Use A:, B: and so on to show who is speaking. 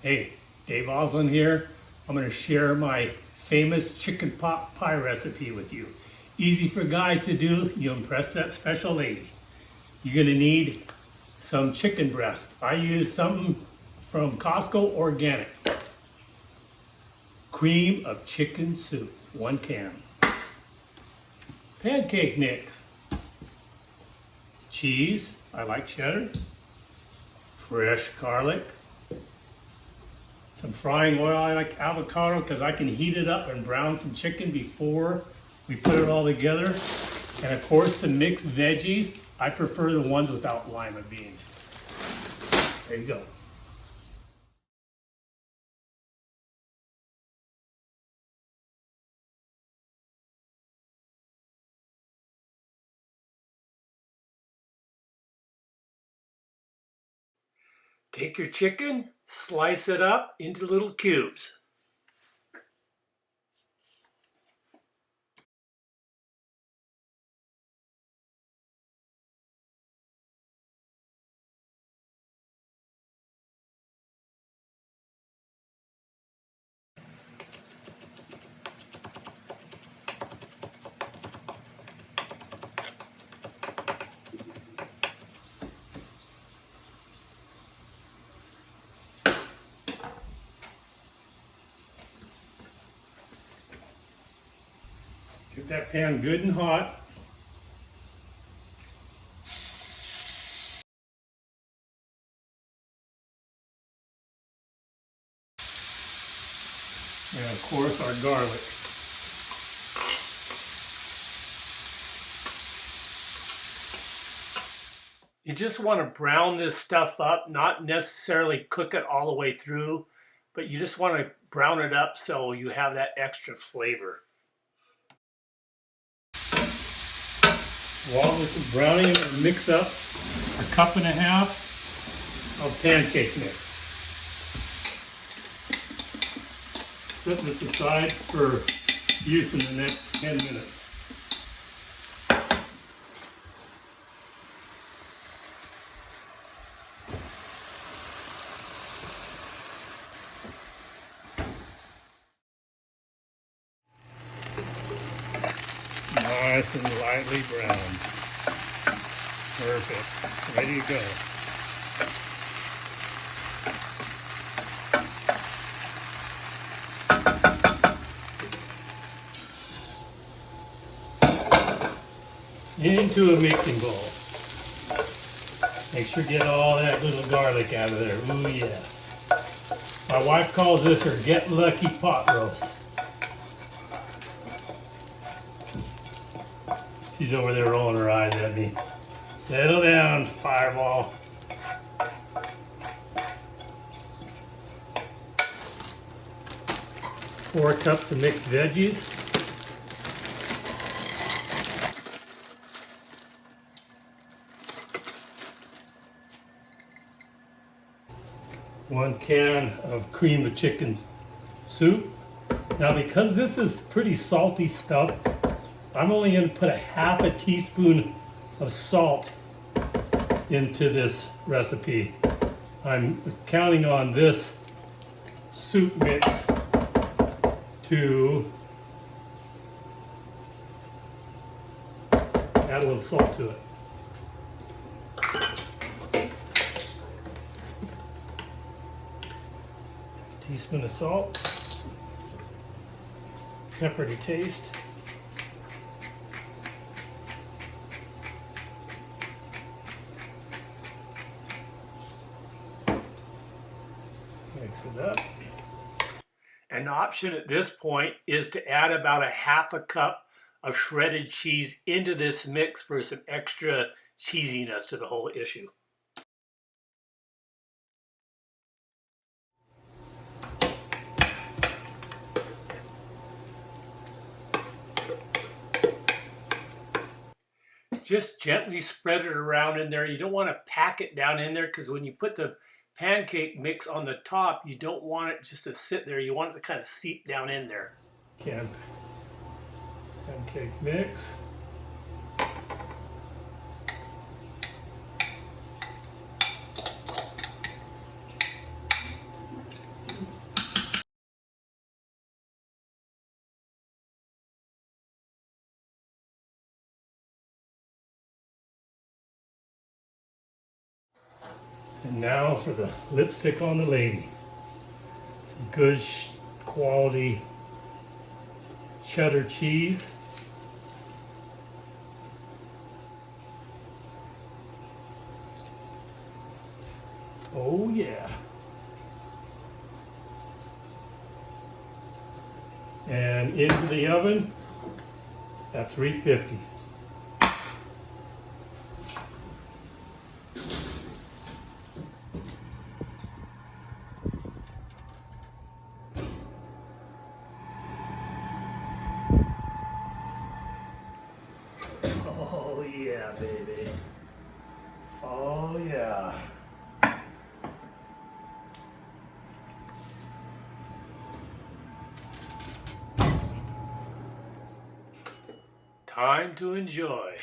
A: Hey, Dave Oslin here. I'm going to share my famous chicken pot pie recipe with you. Easy for guys to do. You impress that special lady. You're going to need some chicken breast. I use something from Costco organic. Cream of chicken soup, 1 can. Pancake mix. Cheese, I like cheddar. Fresh garlic. Some frying oil, I like avocado because I can heat it up and brown some chicken before we put it all together. And of course, the mixed veggies, I prefer the ones without lima beans. There you go. Take your chicken, slice it up into little cubes. Get that pan good and hot. And of course, our garlic. You just want to brown this stuff up, not necessarily cook it all the way through, but you just want to brown it up so you have that extra flavor. While this is browning, I'm going to mix up 1.5 cups of pancake mix. Set this aside for use in the next 10 minutes. Nice and lightly browned. Perfect. Ready to go. Into a mixing bowl. Make sure you get all that little garlic out of there. Ooh yeah. My wife calls this her get lucky pot roast. She's over there rolling her eyes at me. Settle down, Fireball. Four cups of mixed veggies. One can of cream of chicken soup. Now because this is pretty salty stuff, I'm only going to put 1/2 teaspoon of salt into this recipe. I'm counting on this soup mix to add a little salt to it. Teaspoon of salt, pepper to taste. Mix it up. An option at this point is to add about 1/2 cup of shredded cheese into this mix for some extra cheesiness to the whole issue. Just gently spread it around in there. You don't want to pack it down in there because when you put the pancake mix on the top, you don't want it just to sit there. You want it to kind of seep down in there. Pancake mix. And now for the lipstick on the lady. Some good quality cheddar cheese. Oh yeah. And into the oven at 350. Oh yeah, baby. Oh yeah. Time to enjoy.